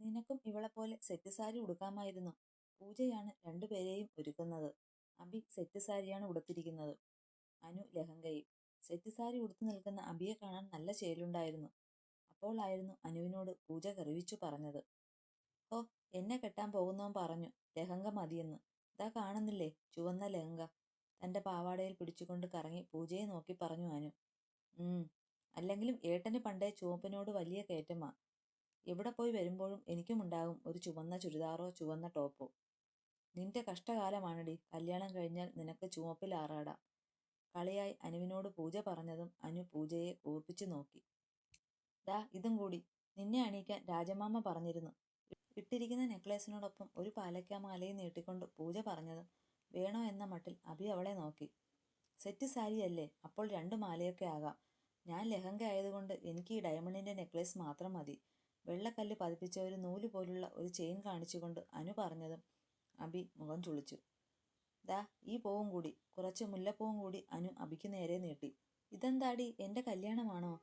നിനക്കും ഇവളെപ്പോലെ സെറ്റ് സാരി ഉടുക്കാമായിരുന്നു. പൂജയാണ് രണ്ടുപേരെയും ഒരുക്കുന്നത്. അബി സെറ്റ് സാരിയാണ് ഉടുത്തിരിക്കുന്നത്. അനു ലെഹങ്കയും. സെറ്റ് സാരി ഉടുത്തു നിൽക്കുന്ന അബിയെ കാണാൻ നല്ല ചേലുണ്ടായിരുന്നു. അപ്പോളായിരുന്നു അനുവിനോട് പൂജ ഗർവിച്ചു പറഞ്ഞത്. ഓ, എന്നെ കെട്ടാൻ പോകുന്നവൻ പറഞ്ഞു ലെഹങ്ക മതിയെന്ന്. ഇതാ കാണുന്നില്ലേ ചുവന്ന ലെഹങ്ക. തന്റെ പാവാടയിൽ പിടിച്ചുകൊണ്ട് കറങ്ങി പൂജയെ നോക്കി പറഞ്ഞു അനു. അല്ലെങ്കിലും ഏട്ടന് പണ്ടേ ചുവപ്പിനോട് വലിയ കയറ്റമാ. എവിടെ പോയി വരുമ്പോഴും എനിക്കുമുണ്ടാകും ഒരു ചുവന്ന ചുരിദാറോ ചുവന്ന ടോപ്പോ. നിന്റെ കഷ്ടകാലമാണടി, കല്യാണം കഴിഞ്ഞാൽ നിനക്ക് ചുവപ്പിൽ ആറാടാം. കളിയായി അനുവിനോട് പൂജ പറഞ്ഞതും അനു പൂജയെ കൂർപ്പിച്ചു നോക്കി. ദാ ഇതും കൂടി, നിന്നെ അണിയിക്കാൻ രാജമാമ പറഞ്ഞിരുന്നു. ഇട്ടിരിക്കുന്ന നെക്ലേസിനോടൊപ്പം ഒരു പാലക്കാമാലയും നീട്ടിക്കൊണ്ട് പൂജ പറഞ്ഞതും വേണോ എന്ന മട്ടിൽ അബി അവളെ നോക്കി. സെറ്റ് സാരിയല്ലേ, അപ്പോൾ 2 മാലയൊക്കെ ആകാം. ഞാൻ ലെഹങ്ക ആയതുകൊണ്ട് എനിക്ക് ഈ ഡയമണ്ടിന്റെ നെക്ലേസ് മാത്രം മതി. വെള്ളക്കല്ല് പതിപ്പിച്ച ഒരു നൂല് പോലുള്ള ഒരു ചെയിൻ കാണിച്ചുകൊണ്ട് അനു പറഞ്ഞതും അബി മുഖം ചുളിച്ചു. ദാ ഈ പൂവും കൂടി, കുറച്ച് മുല്ലപ്പൂവും കൂടി അനു അബിക്ക് നേരെ നീട്ടി. ഇതെന്താടി, എന്റെ കല്യാണമാണോ?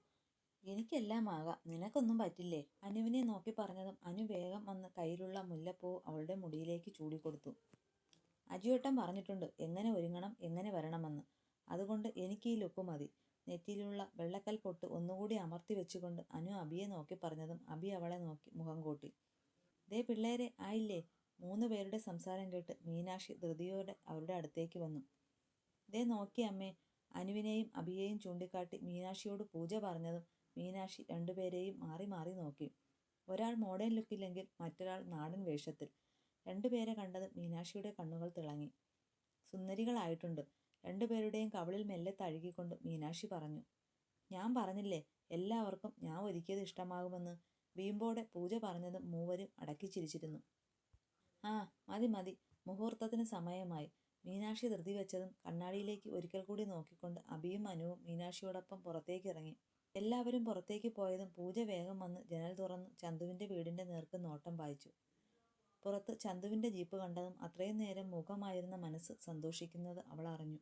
എനിക്കെല്ലാം ആകാം, നിനക്കൊന്നും പറ്റില്ലേ? അനുവിനെ നോക്കി പറഞ്ഞതും അനു വേഗം വന്ന് കയ്യിലുള്ള മുല്ലപ്പൂ അവളുടെ മുടിയിലേക്ക് ചൂടിക്കൊടുത്തു. അജിയേട്ടൻ പറഞ്ഞിട്ടുണ്ട് എങ്ങനെ ഒരുങ്ങണം എങ്ങനെ വരണമെന്ന്. അതുകൊണ്ട് എനിക്ക് ഈ ലുക്ക് മതി. നെറ്റിയിലുള്ള വെള്ളക്കൽ പൊട്ട് ഒന്നുകൂടി അമർത്തി വെച്ചുകൊണ്ട് അനു അബിയെ നോക്കി പറഞ്ഞതും അബി അവളെ നോക്കി മുഖം കൂട്ടി. ദേ പിള്ളേരെ, ആയില്ലേ? 3 പേരുടെ സംസാരം കേട്ട് മീനാക്ഷി ധൃതിയോടെ അവരുടെ അടുത്തേക്ക് വന്നു. ദേ നോക്കി അമ്മേ. അനുവിനെയും അബിയെയും ചൂണ്ടിക്കാട്ടി മീനാക്ഷിയോട് പൂജ പറഞ്ഞതും മീനാക്ഷി രണ്ടുപേരെയും മാറി മാറി നോക്കി. ഒരാൾ മോഡേൺ ലുക്കില്ലെങ്കിൽ മറ്റൊരാൾ നാടൻ വേഷത്തിൽ. രണ്ടുപേരെ കണ്ടതും മീനാക്ഷിയുടെ കണ്ണുകൾ തിളങ്ങി. സുന്ദരികളായിട്ടുണ്ട്. രണ്ടുപേരുടെയും കവിളിൽ മെല്ലെ തഴുകിക്കൊണ്ട് മീനാക്ഷി പറഞ്ഞു. ഞാൻ പറഞ്ഞില്ലേ എല്ലാവർക്കും ഞാൻ ഒരുക്കിയത് ഇഷ്ടമാകുമെന്ന്. വീമ്പോടെ പൂജ പറഞ്ഞതും മൂവരും അടക്കി ചിരിച്ചിരുന്നു. ആ മതി മതി, മുഹൂർത്തത്തിന് സമയമായി. മീനാക്ഷി ധൃതി വെച്ചതും കണ്ണാടിയിലേക്ക് ഒരിക്കൽ കൂടി നോക്കിക്കൊണ്ട് അബിയും അനുവും മീനാക്ഷിയോടൊപ്പം പുറത്തേക്ക് ഇറങ്ങി. എല്ലാവരും പുറത്തേക്ക് പോയതും പൂജ വേഗം വന്ന് ജനൽ തുറന്ന് ചന്തുവിന്റെ വീടിന്റെ നേർക്ക് നോട്ടം പായിച്ചു. പുറത്ത് ചന്തുവിന്റെ ജീപ്പ് കണ്ടതും അത്രയും നേരം മൂകമായിരുന്ന മനസ്സ് സന്തോഷിക്കുന്നത് അവൾ അറിഞ്ഞു.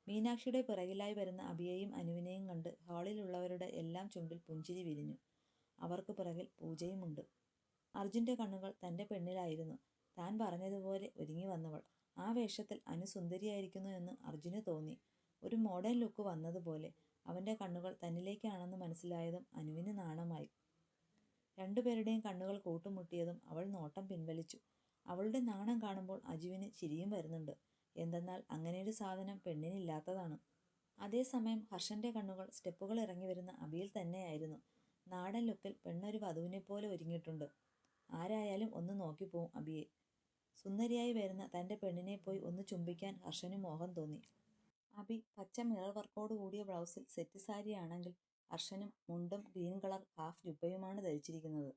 മീനാക്ഷിയുടെ പിറകിലായി വരുന്ന അബിയെയും അനുവിനെയും കണ്ട് ഹാളിലുള്ളവരുടെ എല്ലാം ചുണ്ടിൽ പുഞ്ചിരി വിരിഞ്ഞു. അവർക്ക് പിറകിൽ പൂജയുമുണ്ട്. അർജുന്റെ കണ്ണുകൾ തന്റെ പെണ്ണിലായിരുന്നു. താൻ പറഞ്ഞതുപോലെ ഒരുങ്ങി വന്നവൾ. ആ വേഷത്തിൽ അനു സുന്ദരിയായിരിക്കുന്നു എന്ന് അർജുന് തോന്നി. ഒരു മോഡേൺ ലുക്ക് വന്നതുപോലെ. അവന്റെ കണ്ണുകൾ തന്നിലേക്കാണെന്ന് മനസ്സിലായതും അനുവിന് നാണമായി. രണ്ടുപേരുടെയും കണ്ണുകൾ കൂട്ടുമുട്ടിയതും അവൾ നോട്ടം പിൻവലിച്ചു. അവളുടെ നാണം കാണുമ്പോൾ അജുവിന് ചിരിയും വരുന്നുണ്ട്. എന്തെന്നാൽ അങ്ങനെയൊരു സാധനം പെണ്ണിനില്ലാത്തതാണ്. അതേസമയം ഹർഷന്റെ കണ്ണുകൾ സ്റ്റെപ്പുകൾ ഇറങ്ങി വരുന്ന അബിയിൽ തന്നെയായിരുന്നു. നാടൻ ലുക്കിൽ പെണ്ണൊരു വധുവിനെ പോലെ ഒരുങ്ങിയിട്ടുണ്ട്. ആരായാലും ഒന്ന് നോക്കിപ്പോവും അബിയെ. സുന്ദരിയായി വരുന്ന തന്റെ പെണ്ണിനെ പോയി ഒന്ന് ചുംബിക്കാൻ ഹർഷന് മോഹം തോന്നി. അബി പച്ച മിറർ വർക്കോട് കൂടിയ ബ്ലൗസിൽ സെറ്റ് സാരിയാണെങ്കിൽ ഹർഷനും മുണ്ടും ഗ്രീൻ കളർ ഹാഫ് ജുബയുമാണ് ധരിച്ചിരിക്കുന്നത്.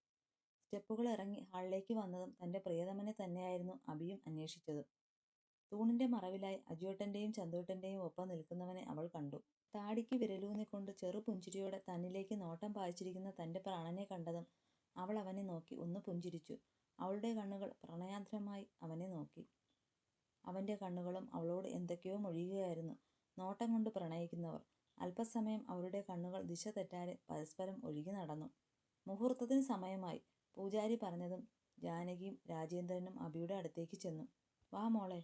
സ്റ്റെപ്പുകൾ ഇറങ്ങി ഹാളിലേക്ക് വന്നതും തന്റെ പ്രിയതമനെ തന്നെയായിരുന്നു അബിയും അന്വേഷിച്ചത്. തൂണിന്റെ മറവിലായി അജുവേട്ടന്റെയും ചന്തുവേട്ടന്റെയും ഒപ്പം നിൽക്കുന്നവനെ അവൾ കണ്ടു. താടിക്ക് വിരലൂന്നിക്കൊണ്ട് ചെറു പുഞ്ചിരിയോടെ തന്നിലേക്ക് നോട്ടം പായിച്ചിരിക്കുന്ന തന്റെ പ്രാണനെ കണ്ടതും അവൾ അവനെ നോക്കി ഒന്ന് പുഞ്ചിരിച്ചു. അവളുടെ കണ്ണുകൾ പ്രണയാർദ്രമായി അവനെ നോക്കി. അവന്റെ കണ്ണുകളും അവളോട് എന്തൊക്കെയോ മൊഴിയുകയായിരുന്നു. നോട്ടം കൊണ്ട് പ്രണയിക്കുന്നവർ. അല്പസമയം അവരുടെ കണ്ണുകൾ ദിശ തെറ്റാതെ പരസ്പരം ഒഴുകി നടന്നു. മുഹൂർത്തത്തിന് സമയമായി. പൂജാരി പറഞ്ഞതും ജാനകിയും രാജേന്ദ്രനും അബിയുടെ അടുത്തേക്ക് ചെന്നു. വാ മോളെ.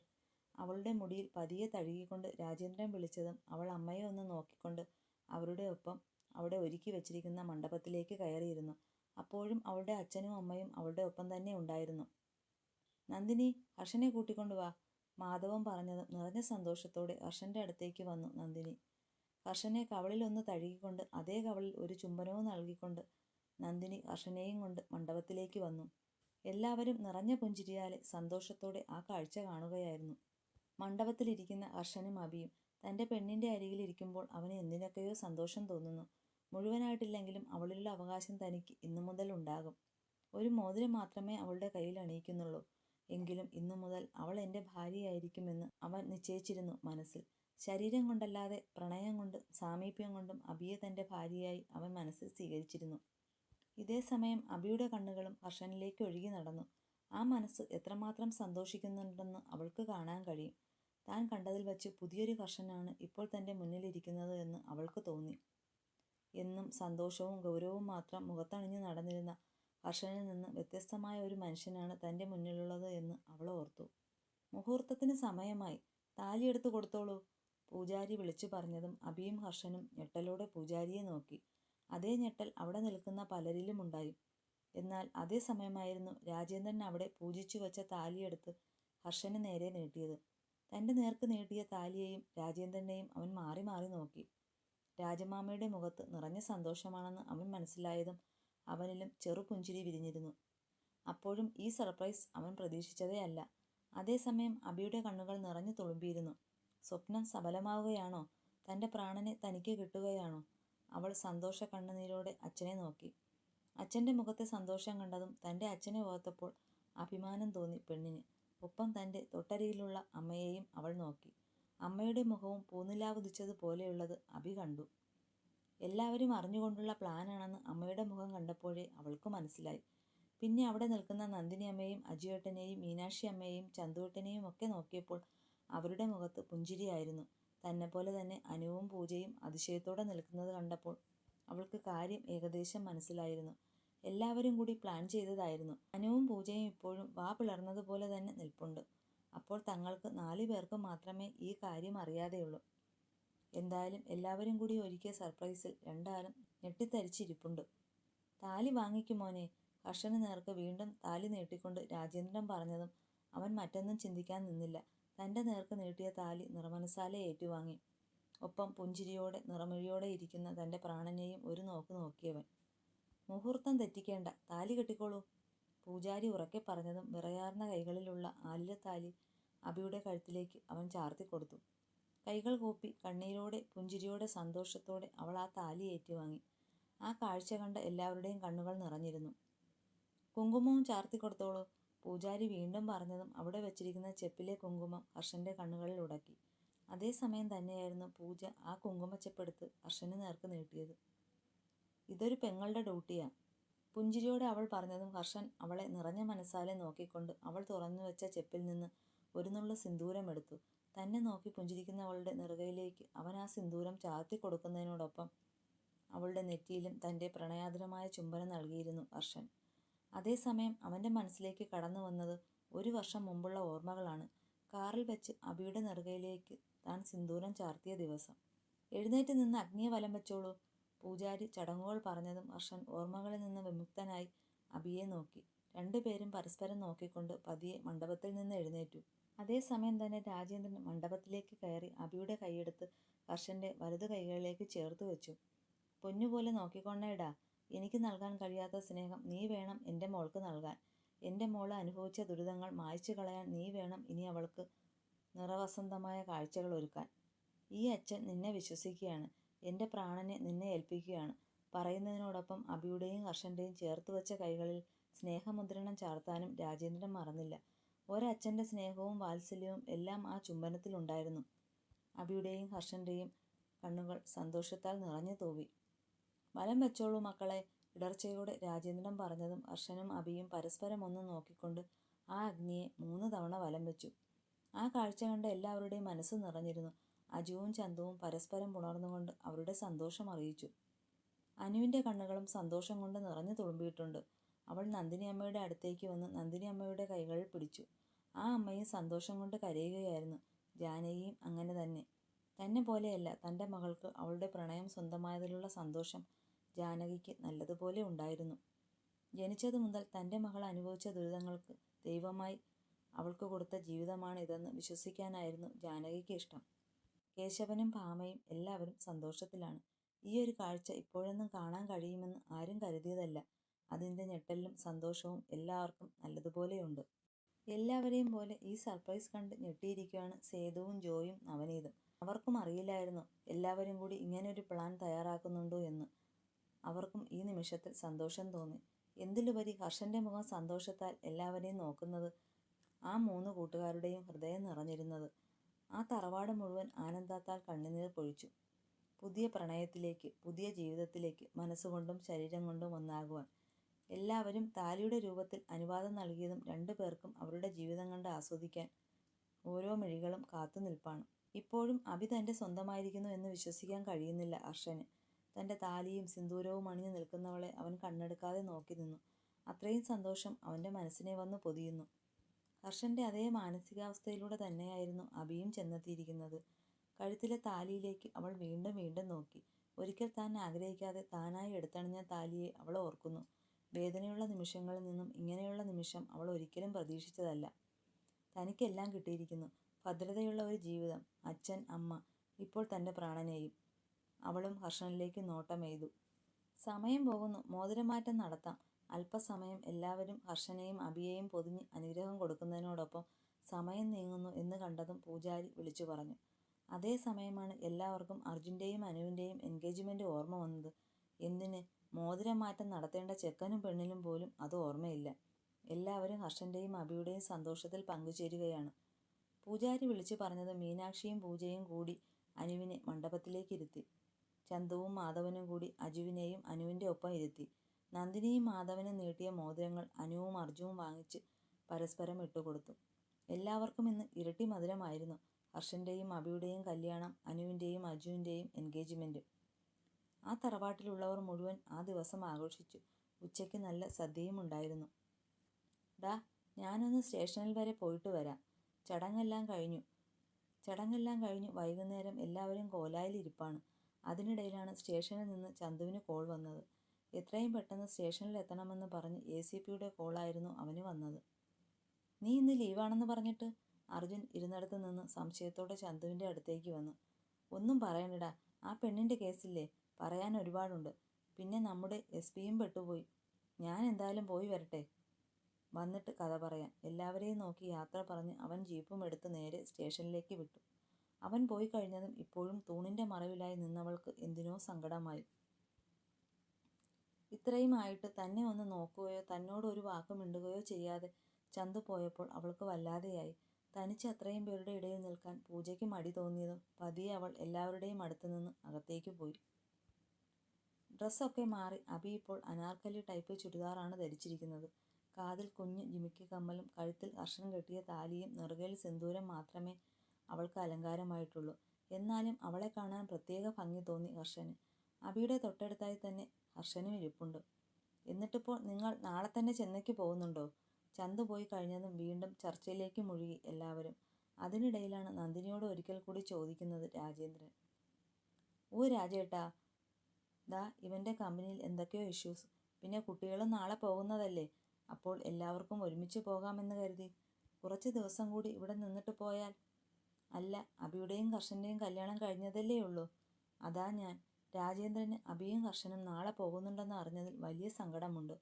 അവളുടെ മുടിയിൽ പതിയെ തഴുകിക്കൊണ്ട് രാജേന്ദ്രൻ വിളിച്ചതും അവൾ അമ്മയെ ഒന്ന് നോക്കിക്കൊണ്ട് അവരുടെ ഒപ്പം അവിടെ ഒരുക്കി വെച്ചിരിക്കുന്ന മണ്ഡപത്തിലേക്ക് കയറിയിരുന്നു. അപ്പോഴും അവളുടെ അച്ഛനും അമ്മയും അവളുടെ ഒപ്പം തന്നെ ഉണ്ടായിരുന്നു. നന്ദിനി, ഹർഷനെ കൂട്ടിക്കൊണ്ടു വാ. മാധവൻ പറഞ്ഞതും നിറഞ്ഞ സന്തോഷത്തോടെ ഹർഷന്റെ അടുത്തേക്ക് വന്നു നന്ദിനി. ഹർഷനെ കവളിൽ ഒന്ന് തഴുകിക്കൊണ്ട് അതേ കവളിൽ ഒരു ചുംബനവും നൽകിക്കൊണ്ട് നന്ദിനി ഹർഷനെയും കൊണ്ട് മണ്ഡപത്തിലേക്ക് വന്നു. എല്ലാവരും നിറഞ്ഞ പുഞ്ചിരിയാലെ സന്തോഷത്തോടെ ആ കാഴ്ച കാണുകയായിരുന്നു. മണ്ഡപത്തിലിരിക്കുന്ന ഹർഷനും അബിയും. തന്റെ പെണ്ണിന്റെ അരികിൽ ഇരിക്കുമ്പോൾ അവന് എന്തിനൊക്കെയോ സന്തോഷം തോന്നുന്നു. മുഴുവനായിട്ടില്ലെങ്കിലും അവളിലുള്ള അവകാശം തനിക്ക് ഇന്നു മുതൽ ഉണ്ടാകും. ഒരു മോതിരം മാത്രമേ അവളുടെ കയ്യിൽ അണിയിക്കുന്നുള്ളൂ. എങ്കിലും ഇന്നു മുതൽ അവൾ എന്റെ ഭാര്യയായിരിക്കുമെന്ന് അവൻ നിശ്ചയിച്ചിരുന്നു മനസ്സിൽ. ശരീരം കൊണ്ടല്ലാതെ പ്രണയം കൊണ്ടും സാമീപ്യം കൊണ്ടും അബിയെ തന്റെ ഭാര്യയായി അവൻ മനസ്സിൽ സ്വീകരിച്ചിരുന്നു. ഇതേ സമയം അബിയുടെ കണ്ണുകളും ഹർഷനിലേക്ക് ഒഴുകി നടന്നു. ആ മനസ്സ് എത്രമാത്രം സന്തോഷിക്കുന്നുണ്ടെന്ന് അവൾക്ക് കാണാൻ കഴിയും. താൻ കണ്ടതിൽ വച്ച് പുതിയൊരു ഹർഷനാണ് ഇപ്പോൾ തന്റെ മുന്നിലിരിക്കുന്നത് എന്ന് അവൾക്ക് തോന്നി. എന്നും സന്തോഷവും ഗൗരവവും മാത്രം മുഖത്തണിഞ്ഞു നടന്നിരുന്ന ഹർഷനിൽ നിന്ന് വ്യത്യസ്തമായ ഒരു മനുഷ്യനാണ് തൻ്റെ മുന്നിലുള്ളത് എന്ന് അവൾ ഓർത്തു. മുഹൂർത്തത്തിന് സമയമായി, താലിയെടുത്ത് കൊടുത്തോളൂ, പൂജാരി വിളിച്ചു പറഞ്ഞതും അഭിയും ഹർഷനും ഞെട്ടലോടെ പൂജാരിയെ നോക്കി. അതേ ഞെട്ടൽ അവിടെ നിൽക്കുന്ന പലരിലും ഉണ്ടായി. എന്നാൽ അതേ സമയമായിരുന്നു രാജേന്ദ്രൻ അവിടെ പൂജിച്ചു വച്ച താലിയെടുത്ത് ഹർഷന് നേരെ നീട്ടിയത്. തൻ്റെ നേർക്ക് നീട്ടിയ താലിയെയും രാജേന്ദ്രനെയും അവൻ മാറി മാറി നോക്കി. രാജമാമയുടെ മുഖത്ത് നിറഞ്ഞ സന്തോഷമാണെന്ന് അവൻ മനസ്സിലായതും അവനിലും ചെറുപുഞ്ചിരി വിരിഞ്ഞിരുന്നു. അപ്പോഴും ഈ സർപ്രൈസ് അവൻ പ്രതീക്ഷിച്ചതേ അല്ല. അതേസമയം അബിയുടെ കണ്ണുകൾ നിറഞ്ഞു തുളുമ്പിയിരുന്നു. സ്വപ്നം സഫലമാവുകയാണോ? തൻ്റെ പ്രാണനെ തനിക്ക് കിട്ടുകയാണോ? അവൾ സന്തോഷ കണ്ണുനീരോടെ അച്ഛനെ നോക്കി. അച്ഛൻ്റെ മുഖത്തെ സന്തോഷം കണ്ടതും തൻ്റെ അച്ഛനെ ഓർത്തപ്പോൾ അഭിമാനം തോന്നി പെണ്ണിന്. ഒപ്പം തൻ്റെ തൊട്ടരികിലുള്ള അമ്മയെയും അവൾ നോക്കി. അമ്മയുടെ മുഖവും പൂനിലാവുദിച്ചതുപോലെയുള്ളത് അഭി കണ്ടു. എല്ലാവരും അറിഞ്ഞുകൊണ്ടുള്ള പ്ലാനാണെന്ന് അമ്മയുടെ മുഖം കണ്ടപ്പോഴേ അവൾക്ക് മനസ്സിലായി. പിന്നെ അവിടെ നിൽക്കുന്ന നന്ദിനി അമ്മയെയും അജിയേട്ടനെയും മീനാക്ഷി അമ്മയെയും ചന്തുവേട്ടനെയും ഒക്കെ നോക്കിയപ്പോൾ അവരുടെ മുഖത്ത് പുഞ്ചിരിയായിരുന്നു. തന്നെപ്പോലെ തന്നെ അനുവും പൂജയും അതിശയത്തോടെ നിൽക്കുന്നത് കണ്ടപ്പോൾ അവൾക്ക് കാര്യം ഏകദേശം മനസ്സിലായിരുന്നു. എല്ലാവരും കൂടി പ്ലാൻ ചെയ്തതായിരുന്നു. അനുവും പൂജയും ഇപ്പോഴും വാ പിളർന്നതുപോലെ തന്നെ നിൽപ്പുണ്ട്. അപ്പോൾ തങ്ങൾക്ക് 4 പേർക്ക് മാത്രമേ ഈ കാര്യം അറിയാതെയുള്ളൂ. എന്തായാലും എല്ലാവരും കൂടി ഒരുക്കിയ സർപ്രൈസിൽ രണ്ടാളും ഞെട്ടിത്തരിച്ചിരിപ്പുണ്ട്. താലി വാങ്ങിക്കും മോനെ, ഹർഷന് നേർക്ക് വീണ്ടും താലി നീട്ടിക്കൊണ്ട് രാജേന്ദ്രൻ പറഞ്ഞതും അവൻ മറ്റൊന്നും ചിന്തിക്കാൻ നിന്നില്ല. തൻ്റെ നേർക്ക് നീട്ടിയ താലി നിറമനസാലെ ഏറ്റുവാങ്ങി. ഒപ്പം പുഞ്ചിരിയോടെ നിറമിഴിയോടെ ഇരിക്കുന്ന തൻ്റെ പ്രാണനെയും ഒരു നോക്ക് നോക്കിയവൻ. മുഹൂർത്തം തെറ്റിക്കേണ്ട, താലി കെട്ടിക്കോളൂ, പൂജാരി ഉറക്കെ പറഞ്ഞതും വിറയാർന്ന കൈകളിലുള്ള ആലിലത്താലി അബിയുടെ കഴുത്തിലേക്ക് അവൻ ചാർത്തിക്കൊടുത്തു. കൈകൾ കൂപ്പി കണ്ണീരോടെ പുഞ്ചിരിയോടെ സന്തോഷത്തോടെ അവൾ ആ താലി ഏറ്റുവാങ്ങി. ആ കാഴ്ച കണ്ട എല്ലാവരുടെയും കണ്ണുകൾ നിറഞ്ഞിരുന്നു. കുങ്കുമവും ചാർത്തിക്കൊടുത്തോളൂ, പൂജാരി വീണ്ടും പറഞ്ഞതും അവിടെ വെച്ചിരിക്കുന്ന ചെപ്പിലെ കുങ്കുമം ഹർഷന്റെ കണ്ണുകളിൽ ഉടക്കി. അതേസമയം തന്നെയായിരുന്നു പൂജ ആ കുങ്കുമച്ചെപ്പെടുത്ത് ഹർഷന് നേർക്ക് നീട്ടിയത്. ഇതൊരു പെങ്ങളുടെ ഡ്യൂട്ടിയാ, പുഞ്ചിരിയോടെ അവൾ പറഞ്ഞതും ഹർഷൻ അവളെ നിറഞ്ഞ മനസ്സാലെ നോക്കിക്കൊണ്ട് അവൾ തുറന്നു വെച്ച ചെപ്പിൽ നിന്ന് ഒരു നുള്ളു സിന്ദൂരം എടുത്തു. തന്നെ നോക്കി പുഞ്ചിരിക്കുന്നവളുടെ നെറുകയിലേക്ക് അവൻ ആ സിന്ദൂരം ചാർത്തി കൊടുക്കുന്നതിനോടൊപ്പം അവളുടെ നെറ്റിയിലും തൻ്റെ പ്രണയാർദ്രമായ ചുംബനം നൽകിയിരുന്നു ഹർഷൻ. അതേസമയം അവൻ്റെ മനസ്സിലേക്ക് കടന്നു വന്നത് 1 വർഷം മുമ്പുള്ള ഓർമ്മകളാണ്. കാറിൽ വെച്ച് അബിയുടെ നെറുകയിലേക്ക് താൻ സിന്ദൂരം ചാർത്തിയ ദിവസം. എഴുന്നേറ്റ് നിന്ന് അഗ്നിയെ വലം വെച്ചോളൂ, പൂജാരി ചടങ്ങുകൾ പറഞ്ഞതും ഹർഷൻ ഓർമ്മകളിൽ നിന്ന് വിമുക്തനായി അബിയെ നോക്കി. രണ്ടുപേരും പരസ്പരം നോക്കിക്കൊണ്ട് പതിയെ മണ്ഡപത്തിൽ നിന്ന് എഴുന്നേറ്റു. അതേസമയം തന്നെ രാജേന്ദ്രൻ മണ്ഡപത്തിലേക്ക് കയറി അബിയുടെ കൈയെടുത്ത് ഹർഷന്റെ വലതു കൈകളിലേക്ക് ചേർത്ത് വെച്ചു. പൊന്നുപോലെ നോക്കിക്കൊണ്ടേടാ, എനിക്ക് നൽകാൻ കഴിയാത്ത സ്നേഹം നീ വേണം എൻ്റെ മോൾക്ക് നൽകാൻ. എൻ്റെ മോള് അനുഭവിച്ച ദുരിതങ്ങൾ മായ്ച്ചു കളയാൻ നീ വേണം ഇനി അവൾക്ക് നിറവസന്തമായ കാഴ്ചകൾ ഒരുക്കാൻ. ഈ അച്ഛൻ നിന്നെ വിശ്വസിക്കുകയാണ്, എൻ്റെ പ്രാണനെ നിന്നെ ഏൽപ്പിക്കുകയാണ് പറയുന്നതിനോടൊപ്പം അബിയുടെയും ഹർഷന്റെയും ചേർത്ത് വെച്ച കൈകളിൽ സ്നേഹമുദ്രണം ചാർത്താനും രാജേന്ദ്രൻ മറന്നില്ല. ഒരച്ഛൻ്റെ സ്നേഹവും വാത്സല്യവും എല്ലാം ആ ചുംബനത്തിലുണ്ടായിരുന്നു. അബിയുടെയും ഹർഷന്റെയും കണ്ണുകൾ സന്തോഷത്താൽ നിറഞ്ഞു തൂവി. വലം വെച്ചോളൂ മക്കളെ, ഇടർച്ചയോടെ രാജേന്ദ്രൻ പറഞ്ഞതും ഹർഷനും അബിയും പരസ്പരം ഒന്ന് നോക്കിക്കൊണ്ട് ആ അഗ്നിയെ 3 തവണ വലം വെച്ചു. ആ കാഴ്ച കണ്ട എല്ലാവരുടെയും മനസ്സ് നിറഞ്ഞിരുന്നു. അജുവും ചന്തുവും പരസ്പരം പുണർന്നുകൊണ്ട് അവരുടെ സന്തോഷം അറിയിച്ചു. അനുവിൻ്റെ കണ്ണുകളും സന്തോഷം കൊണ്ട് നിറഞ്ഞു തുളുമ്പിയിട്ടുണ്ട്. അവൾ നന്ദിനി അമ്മയുടെ അടുത്തേക്ക് വന്ന് നന്ദിനി അമ്മയുടെ കൈകളിൽ പിടിച്ചു. ആ അമ്മയും സന്തോഷം കൊണ്ട് കരയുകയായിരുന്നു. ജാനകിയും അങ്ങനെ തന്നെ. തന്നെ പോലെയല്ല തൻ്റെ മകൾക്ക് അവളുടെ പ്രണയം സ്വന്തമായതിലുള്ള സന്തോഷം ജാനകിക്ക് നല്ലതുപോലെ ഉണ്ടായിരുന്നു. ജനിച്ചതു മുതൽ തൻ്റെ മകൾ അനുഭവിച്ച ദുരിതങ്ങൾക്ക് ദൈവമായി അവൾക്ക് കൊടുത്ത ജീവിതമാണ് ഇതെന്ന് വിശ്വസിക്കാനായിരുന്നു ജാനകിക്ക് ഇഷ്ടം. കേശവനും ഭാമയും എല്ലാവരും സന്തോഷത്തിലാണ്. ഈ ഒരു കാഴ്ച ഇപ്പോഴൊന്നും കാണാൻ കഴിയുമെന്ന് ആരും കരുതിയതല്ല. അതിൻ്റെ ഞെട്ടലും സന്തോഷവും എല്ലാവർക്കും നല്ലതുപോലെയുണ്ട്. എല്ലാവരെയും പോലെ ഈ സർപ്രൈസ് കണ്ട് ഞെട്ടിയിരിക്കുകയാണ് സേതുവും ജോയും നവനീതും. അവർക്കും അറിയില്ലായിരുന്നു എല്ലാവരും കൂടി ഇങ്ങനൊരു പ്ലാൻ തയ്യാറാക്കുന്നുണ്ടോ എന്ന്. അവർക്കും ഈ നിമിഷത്തിൽ സന്തോഷം തോന്നി. എന്തിലുപരി ഹർഷന്റെ മുഖം സന്തോഷത്താൽ എല്ലാവരെയും നോക്കുന്നത് ആ 3 കൂട്ടുകാരുടെയും ഹൃദയം നിറഞ്ഞിരുന്നത്. ആ തറവാട് മുഴുവൻ ആനന്ദത്താൽ കണ്ണുനീർ പൊഴിച്ചു. പുതിയ പ്രണയത്തിലേക്ക്, പുതിയ ജീവിതത്തിലേക്ക് മനസ്സുകൊണ്ടും ശരീരം കൊണ്ടും ഒന്നാകുവാൻ എല്ലാവരും താലിയുടെ രൂപത്തിൽ അനുവാദം നൽകിയതും 2 പേർക്കും അവരുടെ ജീവിതം കണ്ട് ആസ്വദിക്കാൻ ഓരോ മിഴികളും കാത്തു നിൽപ്പാണ്. ഇപ്പോഴും അഭി തൻ്റെ സ്വന്തമായിരിക്കുന്നു എന്ന് വിശ്വസിക്കാൻ കഴിയുന്നില്ല ഹർഷന്. തൻ്റെ താലിയും സിന്ദൂരവും അണിഞ്ഞു നിൽക്കുന്നവളെ അവൻ കണ്ണെടുക്കാതെ നോക്കി നിന്നു. അത്രയും സന്തോഷം അവൻ്റെ മനസ്സിനെ വന്നു പൊതിയുന്നു. ഹർഷൻ്റെ അതേ മാനസികാവസ്ഥയിലൂടെ തന്നെയായിരുന്നു അഭിയും ചെന്നെത്തിയിരിക്കുന്നത്. കഴുത്തിലെ താലിയിലേക്ക് അവൾ വീണ്ടും വീണ്ടും നോക്കി. ഒരിക്കൽ താൻ ആഗ്രഹിക്കാതെ താനായി എടുത്തണിഞ്ഞ താലിയെ അവൾ ഓർക്കുന്നു. വേദനയുള്ള നിമിഷങ്ങളിൽ നിന്നും ഇങ്ങനെയുള്ള നിമിഷം അവൾ ഒരിക്കലും പ്രതീക്ഷിച്ചതല്ല. തനിക്കെല്ലാം കിട്ടിയിരിക്കുന്നു. ഭദ്രതയുള്ള ഒരു ജീവിതം, അച്ഛൻ, അമ്മ, ഇപ്പോൾ തൻ്റെ പ്രാണനെയും. അവളും ഹർഷനിലേക്ക് നോട്ടമെയ്തു. സമയം പോകുന്നു, മോതിരമാറ്റം നടത്താം. അല്പസമയം എല്ലാവരും ഹർഷനെയും അഭിയെയും പൊതിഞ്ഞ് അനുഗ്രഹം കൊടുക്കുന്നതിനോടൊപ്പം സമയം നീങ്ങുന്നു എന്ന് കണ്ടതും പൂജാരി വിളിച്ചു പറഞ്ഞു. അതേ സമയമാണ് എല്ലാവർക്കും അർജുൻ്റെയും അനുവിൻ്റെയും എൻഗേജ്മെൻറ്റ് ഓർമ്മ വന്നത്. എന്തിന്, മോതിരമാറ്റം നടത്തേണ്ട ചെക്കനും പെണ്ണിനും പോലും അത് ഓർമ്മയില്ല. എല്ലാവരും ഹർഷൻ്റെയും അഭിയുടെയും സന്തോഷത്തിൽ പങ്കുചേരുകയാണ്. പൂജാരി വിളിച്ചു പറഞ്ഞത് മീനാക്ഷിയും പൂജയും കൂടി അനുവിനെ മണ്ഡപത്തിലേക്ക് ഇരുത്തി. ചന്തുവും മാധവനും കൂടി അജുവിനെയും അനുവിൻ്റെ ഒപ്പം ഇരുത്തി. നന്ദിനിയും മാധവനും നീട്ടിയ മോതിരങ്ങൾ അനുവും അർജുവും വാങ്ങിച്ച് പരസ്പരം ഇട്ടുകൊടുത്തു. എല്ലാവർക്കും ഇന്ന് ഇരട്ടി മധുരമായിരുന്നു. ഹർഷൻ്റെയും അഭിയുടെയും കല്യാണം, അനുവിൻ്റെയും അജുവിൻ്റെയും എൻഗേജ്മെൻറ്റും. ആ തറവാട്ടിലുള്ളവർ മുഴുവൻ ആ ദിവസം ആഘോഷിച്ചു. ഉച്ചയ്ക്ക് നല്ല സദ്യയും ഉണ്ടായിരുന്നു. ഡാ, ഞാനൊന്ന് സ്റ്റേഷനിൽ വരെ പോയിട്ട് വരാം. ചടങ്ങെല്ലാം കഴിഞ്ഞു വൈകുന്നേരം എല്ലാവരും കോലായിലിരിപ്പാണ്. അതിനിടയിലാണ് സ്റ്റേഷനിൽ നിന്ന് ചന്തുവിന് കോൾ വന്നത്. എത്രയും പെട്ടെന്ന് സ്റ്റേഷനിൽ എത്തണമെന്ന് പറഞ്ഞ് ACPയുടെ കോളായിരുന്നു അവന് വന്നത്. നീ ഇന്ന് ലീവാണെന്ന് പറഞ്ഞിട്ട്? അർജുൻ ഇരുന്നിടത്ത് നിന്ന് സംശയത്തോടെ ചന്തുവിൻ്റെ അടുത്തേക്ക് വന്നു. ഒന്നും പറയണ്ടടാ, ആ പെണ്ണിൻ്റെ കേസില്ലേ, പറയാൻ ഒരുപാടുണ്ട്. പിന്നെ നമ്മുടെ SP-യും പെട്ടുപോയി. ഞാൻ എന്തായാലും പോയി വരട്ടെ, വന്നിട്ട് കഥ പറയാം. എല്ലാവരെയും നോക്കി യാത്ര പറഞ്ഞ് അവൻ ജീപ്പും എടുത്ത് നേരെ സ്റ്റേഷനിലേക്ക് വിട്ടു. അവൻ പോയി കഴിഞ്ഞതും ഇപ്പോഴും തൂണിൻ്റെ മറവിലായി നിന്നവൾക്ക് എന്തിനോ സങ്കടമായി. ഇത്രയും ആയിട്ട് തന്നെ ഒന്ന് നോക്കുകയോ തന്നോട് ഒരു വാക്ക് മിണ്ടുകയോ ചെയ്യാതെ ചന്തു പോയപ്പോൾ അവൾക്ക് വല്ലാതെയായി. തനിച്ച് അത്രയും പേരുടെ ഇടയിൽ നിൽക്കാൻ പൂജയ്ക്ക് മടി തോന്നിയതും പതിയെ അവൾ എല്ലാവരുടെയും അടുത്ത് നിന്ന് അകത്തേക്ക് പോയി. ഡ്രസ്സൊക്കെ മാറി അഭി ഇപ്പോൾ അനാർക്കലി ടൈപ്പ് ചുരിദാറാണ് ധരിച്ചിരിക്കുന്നത്. കാതിൽ കുഞ്ഞു ജിമിക്കി കമ്മലും കഴുത്തിൽ ഹർഷൻ കെട്ടിയ താലിയും നെറുകയിൽ സിന്ദൂരം മാത്രമേ അവൾക്ക് അലങ്കാരമായിട്ടുള്ളൂ. എന്നാലും അവളെ കാണാൻ പ്രത്യേക ഭംഗി തോന്നി ഹർഷന്. അഭിയുടെ തൊട്ടടുത്തായി തന്നെ ഹർഷനും ഇരിപ്പുണ്ട്. എന്നിട്ടിപ്പോൾ നിങ്ങൾ നാളെ തന്നെ ചെന്നൈക്ക് പോകുന്നുണ്ടോ? ചന്തു പോയി കഴിഞ്ഞതും വീണ്ടും ചർച്ചയിലേക്ക് മുഴുകി എല്ലാവരും. അതിനിടയിലാണ് നന്ദിനിയോട് ഒരിക്കൽ കൂടി ചോദിക്കുന്നത് രാജേന്ദ്രൻ. ഓ രാജേട്ടാ, ദാ ഇവൻ്റെ കമ്പനിയിൽ എന്തൊക്കെയോ ഇഷ്യൂസ്. പിന്നെ കുട്ടികളും നാളെ പോകുന്നതല്ലേ, അപ്പോൾ എല്ലാവർക്കും ഒരുമിച്ച് പോകാമെന്ന് കരുതി. കുറച്ച് ദിവസം കൂടി ഇവിടെ നിന്നിട്ട് പോയാൽ? അല്ല, അഭിയുടെയും ഹർഷൻ്റെയും കല്യാണം കഴിഞ്ഞതല്ലേ ഉള്ളൂ. അതാ ഞാൻ. രാജേന്ദ്രന് അഭിയും ഹർഷനും നാളെ പോകുന്നുണ്ടെന്ന് അറിഞ്ഞതിൽ വലിയ സങ്കടമുണ്ട്.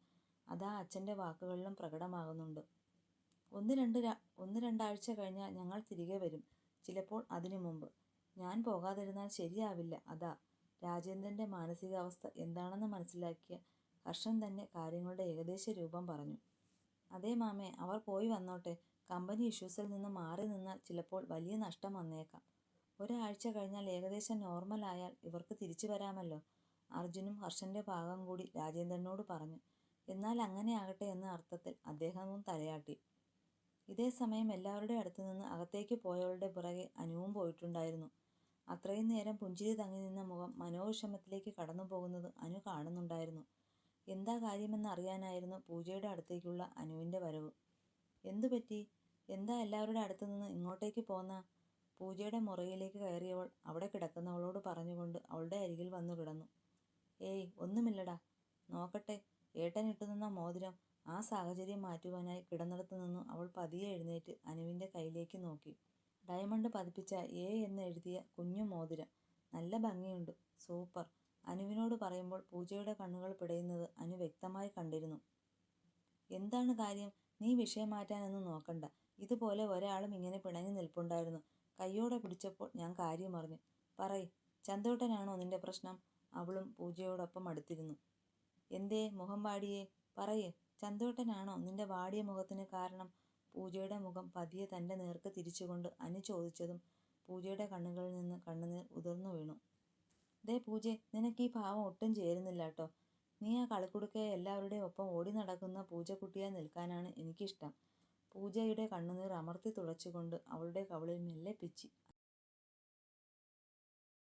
അതാ അച്ഛൻ്റെ വാക്കുകളിലും പ്രകടമാകുന്നുണ്ട്. ഒന്ന് രണ്ടാഴ്ച കഴിഞ്ഞാൽ ഞങ്ങൾ തിരികെ വരും. ചിലപ്പോൾ അതിനു മുമ്പ്. ഞാൻ പോകാതിരുന്നാൽ ശരിയാവില്ല. അതാ. രാജേന്ദ്രൻ്റെ മാനസികാവസ്ഥ എന്താണെന്ന് മനസ്സിലാക്കിയ ഹർഷൻ തന്നെ കാര്യങ്ങളുടെ ഏകദേശ രൂപം പറഞ്ഞു. അതേ മാമേ, അവർ പോയി വന്നോട്ടെ. കമ്പനി ഇഷ്യൂസിൽ നിന്ന് മാറി നിന്നാൽ ചിലപ്പോൾ വലിയ നഷ്ടം വന്നേക്കാം. ഒരാഴ്ച കഴിഞ്ഞാൽ ഏകദേശം നോർമൽ ആയാൽ ഇവർക്ക് തിരിച്ചു വരാമല്ലോ. അർജുനും ഹർഷൻ്റെ ഭാഗം കൂടി രാജേന്ദ്രനോട് പറഞ്ഞു. എന്നാൽ അങ്ങനെ ആകട്ടെ എന്ന അർത്ഥത്തിൽ അദ്ദേഹവും തലയാട്ടി. ഇതേ സമയം എല്ലാവരുടെ അടുത്തു നിന്ന് അകത്തേക്ക് പോയവളുടെ പിറകെ അനുവും പോയിട്ടുണ്ടായിരുന്നു. അത്രയും നേരം പുഞ്ചിരി തങ്ങി നിന്ന മുഖം മനോവിഷമത്തിലേക്ക് കടന്നു പോകുന്നത് അനു കാണുന്നുണ്ടായിരുന്നു. എന്താ കാര്യമെന്ന് അറിയാനായിരുന്നു പൂജയുടെ അടുത്തേക്കുള്ള അനുവിൻ്റെ വരവ്. എന്തു പറ്റി? എന്താ എല്ലാവരുടെ അടുത്തു നിന്ന് ഇങ്ങോട്ടേക്ക് പോന്ന? പൂജയുടെ മുറിയിലേക്ക് കയറിയവൾ അവിടെ കിടക്കുന്നവളോട് പറഞ്ഞുകൊണ്ട് അവളുടെ അരികിൽ വന്നു കിടന്നു. ഏയ് ഒന്നുമില്ലടാ. നോക്കട്ടെ, ഏട്ടൻ ഇട്ടുനിന്ന മോതിരം. ആ സാഹചര്യം മാറ്റുവാനായി കിടന്നിടത്തു നിന്നും അവൾ പതിയെ എഴുന്നേറ്റ് അനുവിൻ്റെ കയ്യിലേക്ക് നോക്കി. ഡയമണ്ട് പതിപ്പിച്ച A എന്ന് എഴുതിയ കുഞ്ഞു മോതിരം. നല്ല ഭംഗിയുണ്ട്, സൂപ്പർ. അനുവിനോട് പറയുമ്പോൾ പൂജയുടെ കണ്ണുകൾ പിടയുന്നത് അനു വ്യക്തമായി കണ്ടിരുന്നു. എന്താണ് കാര്യം? നീ വിഷയം മാറ്റാനൊന്നും നോക്കണ്ട. ഇതുപോലെ ഒരാളും ഇങ്ങനെ പിണങ്ങി നിൽപ്പുണ്ടായിരുന്നു. കയ്യോടെ പിടിച്ചപ്പോൾ ഞാൻ കാര്യം അറിഞ്ഞു. പറയ്, ചന്തോട്ടനാണോ നിന്റെ പ്രശ്നം? അവളും പൂജയോടൊപ്പം അടുത്തിരുന്നു. എന്തേ മുഖം വാടിയേ? പറയ്, ചന്തോട്ടനാണോ നിന്റെ വാടിയ മുഖത്തിന് കാരണം? പൂജയുടെ മുഖം പതിയെ തൻ്റെ നേർക്ക് തിരിച്ചുകൊണ്ട് അനു ചോദിച്ചതും പൂജയുടെ കണ്ണുകളിൽ നിന്ന് കണ്ണുനീർ ഉതിർന്നു വീണു. ദേ പൂജെ, നിനക്ക് ഈ ഭാവം ഒട്ടും ചേരുന്നില്ല കേട്ടോ. നീ ആ കളിക്കുടുക്കയെ എല്ലാവരുടെയും ഒപ്പം ഓടി നടക്കുന്ന പൂജക്കുട്ടിയായി നിൽക്കാനാണ് എനിക്കിഷ്ടം. പൂജയുടെ കണ്ണുനീർ അമർത്തി തുടച്ചുകൊണ്ട് അവളുടെ കവിളിൽ മെല്ലെ പിച്ചി